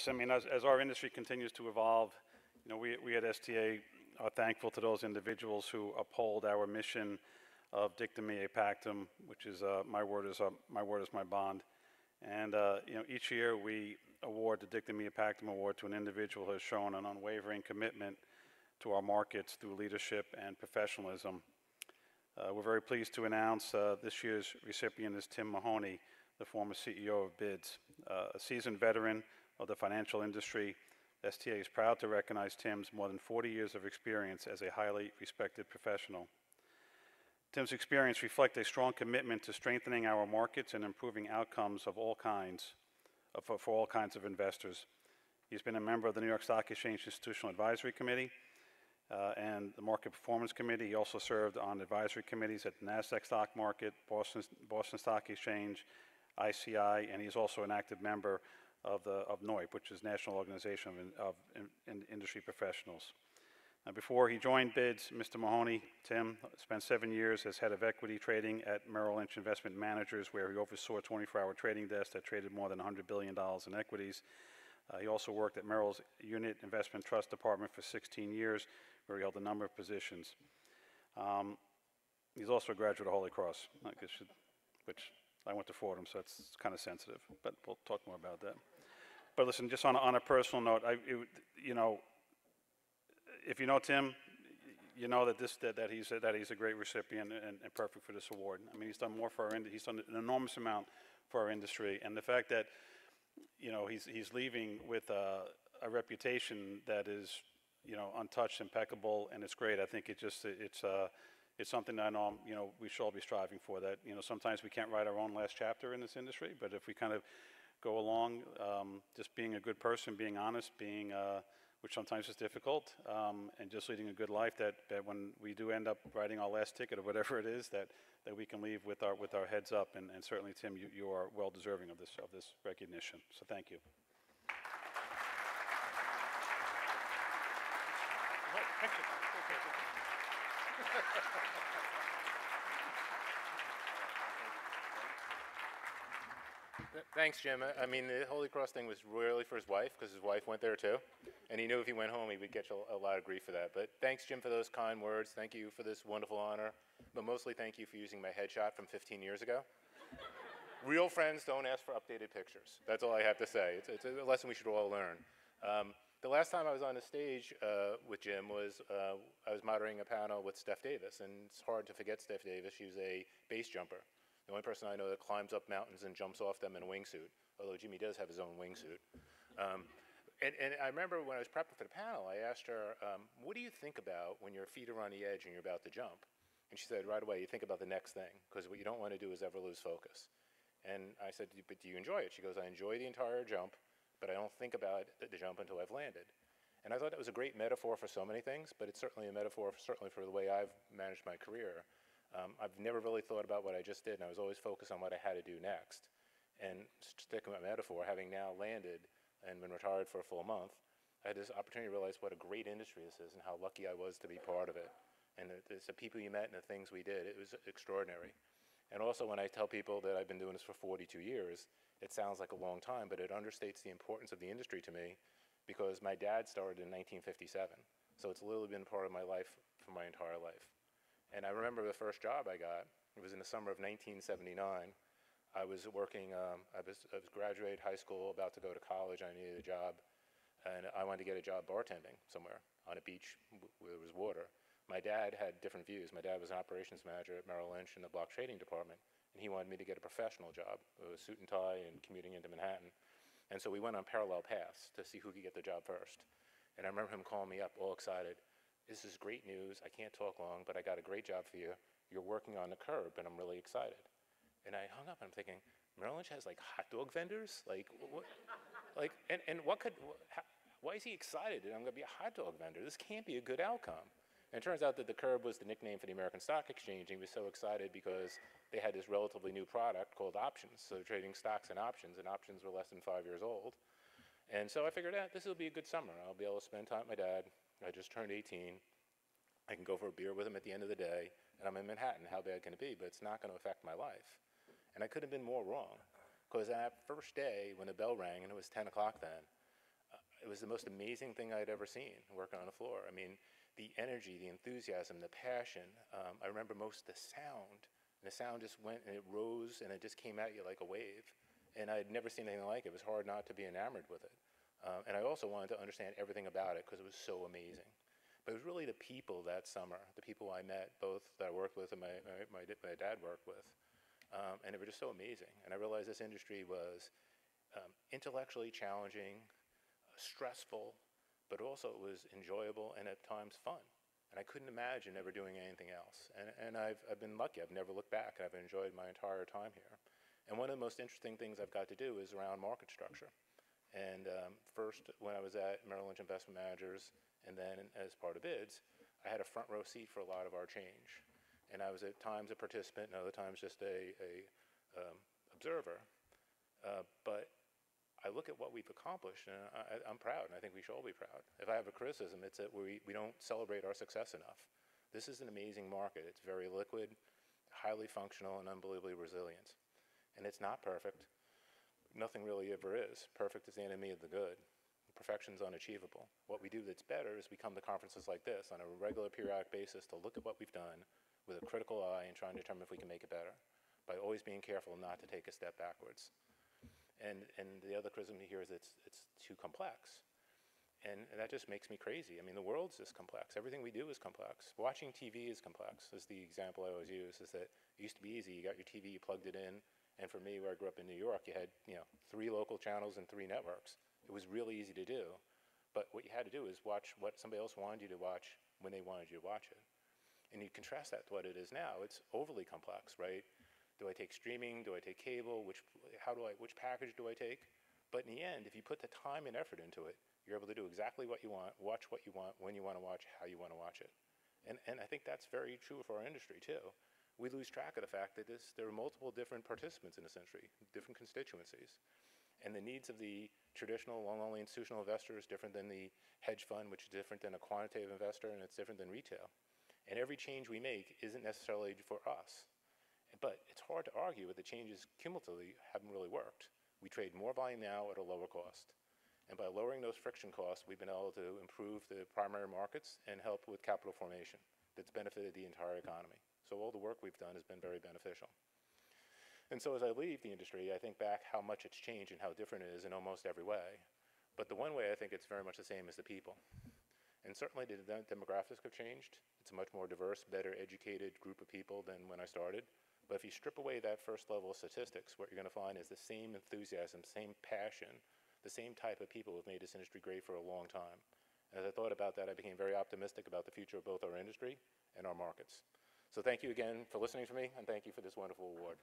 I mean, as our industry continues to evolve, you know, we at STA are thankful to those individuals who uphold our mission of Dictum Meum Pactum, which is my word is my bond. And you know, each year we award the Dictum Meum Pactum Award to an individual who has shown an unwavering commitment to our markets through leadership and professionalism. We're very pleased to announce this year's recipient is Tim Mahoney, the former CEO of BIDS. A seasoned veteran of the financial industry, STA is proud to recognize Tim's more than 40 years of experience as a highly respected professional. Tim's experience reflects a strong commitment to strengthening our markets and improving outcomes of all kinds, for all kinds of investors. He's been a member of the New York Stock Exchange Institutional Advisory Committee and the Market Performance Committee. He also served on advisory committees at the NASDAQ Stock Market, Boston Stock Exchange, ICI, and he's also an active member of NOIP, which is National Organization of Industry Professionals. Now, before he joined BIDS, Mr. Mahoney, Tim, spent 7 years as head of equity trading at Merrill Lynch Investment Managers, where he oversaw a 24-hour trading desk that traded more than $100 billion in equities. He also worked at Merrill's Unit Investment Trust Department for 16 years, where he held a number of positions. He's also a graduate of Holy Cross, which I went to Fordham, so it's kind of sensitive, but we'll talk more about that. But listen, just on a personal note, you know, if you know Tim, you know that he's a great recipient and perfect for this award. I mean, he's done more for our industry. He's done an enormous amount for our industry, and the fact that, you know, he's leaving with a reputation that is, you know, untouched, impeccable, and it's great. I think it's something that I know, you know, we should all be striving for. That, you know, sometimes we can't write our own last chapter in this industry, but if we kind of go along, just being a good person, being honest, being which sometimes is difficult, and just leading a good life, that when we do end up writing our last ticket or whatever it is, that we can leave with our heads up, and certainly, Tim, you are well deserving of this recognition. So thank you. Thanks, Jim. I mean, the Holy Cross thing was really for his wife, because his wife went there too. And he knew if he went home, he would get a lot of grief for that. But thanks, Jim, for those kind words. Thank you for this wonderful honor. But mostly thank you for using my headshot from 15 years ago. Real friends don't ask for updated pictures. That's all I have to say. It's a lesson we should all learn. The last time I was on the stage with Jim was I was moderating a panel with Steph Davis. And it's hard to forget Steph Davis. She was a base jumper. The only person I know that climbs up mountains and jumps off them in a wingsuit, although Jimmy does have his own wingsuit. And I remember when I was prepping for the panel, I asked her, what do you think about when your feet are on the edge and you're about to jump? And she said, right away, you think about the next thing, because what you don't want to do is ever lose focus. And I said, but do you enjoy it? She goes, I enjoy the entire jump, but I don't think about the jump until I've landed. And I thought that was a great metaphor for so many things, but it's certainly a metaphor certainly for the way I've managed my career. I've never really thought about what I just did, and I was always focused on what I had to do next. And sticking with my metaphor, having now landed and been retired for a full month, I had this opportunity to realize what a great industry this is and how lucky I was to be part of it. And the people you met and the things we did, it was extraordinary. And also when I tell people that I've been doing this for 42 years, it sounds like a long time, but it understates the importance of the industry to me, because my dad started in 1957. So it's literally been part of my life for my entire life. And I remember the first job I got, it was in the summer of 1979. I was working, I was graduated high school, about to go to college, I needed a job, and I wanted to get a job bartending somewhere on a beach where there was water. My dad had different views. My dad was an operations manager at Merrill Lynch in the block trading department, and he wanted me to get a professional job, a suit and tie and commuting into Manhattan. And so we went on parallel paths to see who could get the job first. And I remember him calling me up all excited. This is great news. I can't talk long, but I got a great job for you. You're working on the curb, and I'm really excited. And I hung up, and I'm thinking, Merrill Lynch has like hot dog vendors? Like, what? Like, and what could, why is he excited that I'm going to be a hot dog vendor? This can't be a good outcome. And it turns out that the curb was the nickname for the American Stock Exchange, and he was so excited because they had this relatively new product called options. So they're trading stocks and options were less than 5 years old. And so I figured out this will be a good summer. I'll be able to spend time with my dad. I just turned 18. I can go for a beer with him at the end of the day, and I'm in Manhattan. How bad can it be? But it's not going to affect my life. And I could have been more wrong, because that first day when the bell rang, and it was 10 o'clock then, it was the most amazing thing I'd ever seen working on the floor. I mean, the energy, the enthusiasm, the passion. I remember most the sound. And the sound just went and it rose and it just came at you like a wave. And I'd never seen anything like it. It was hard not to be enamored with it. And I also wanted to understand everything about it because it was so amazing. But it was really the people that summer, the people I met, both that I worked with and my dad worked with. And they were just so amazing. And I realized this industry was intellectually challenging, stressful, but also it was enjoyable and at times fun. And I couldn't imagine ever doing anything else. And I've been lucky. I've never looked back. I've enjoyed my entire time here. And one of the most interesting things I've got to do is around market structure. And first, when I was at Merrill Lynch Investment Managers, and then as part of BIDS, I had a front row seat for a lot of our change. And I was at times a participant, and other times just a observer. But I look at what we've accomplished, and I'm proud, and I think we should all be proud. If I have a criticism, it's that we don't celebrate our success enough. This is an amazing market. It's very liquid, highly functional, and unbelievably resilient. And it's not perfect. Nothing really ever is. Perfect is the enemy of the good. Perfection's unachievable. What we do that's better is we come to conferences like this on a regular periodic basis to look at what we've done with a critical eye and try and determine if we can make it better by always being careful not to take a step backwards. And the other criticism here is it's too complex. And that just makes me crazy. I mean, the world's just complex. Everything we do is complex. Watching TV is complex, is the example I always use, is that it used to be easy. You got your TV, you plugged it in, and for me, where I grew up in New York, you had 3 local channels and 3 networks. It was really easy to do. But what you had to do is watch what somebody else wanted you to watch when they wanted you to watch it. And you contrast that to what it is now. It's overly complex, right? Do I take streaming? Do I take cable? Which package do I take? But in the end, if you put the time and effort into it, you're able to do exactly what you want, watch what you want, when you want to watch, how you want to watch it. And I think that's very true for our industry too. We lose track of the fact that there are multiple different participants in this industry, different constituencies. And the needs of the traditional long-only institutional investor is different than the hedge fund, which is different than a quantitative investor, and it's different than retail. And every change we make isn't necessarily for us. But it's hard to argue that the changes cumulatively haven't really worked. We trade more volume now at a lower cost. And by lowering those friction costs, we've been able to improve the primary markets and help with capital formation that's benefited the entire economy. So all the work we've done has been very beneficial. And so as I leave the industry, I think back how much it's changed and how different it is in almost every way. But the one way I think it's very much the same is the people. And certainly the demographics have changed. It's a much more diverse, better educated group of people than when I started. But if you strip away that first level of statistics, what you're going to find is the same enthusiasm, same passion, the same type of people who have made this industry great for a long time. As I thought about that, I became very optimistic about the future of both our industry and our markets. So thank you again for listening to me, and thank you for this wonderful award.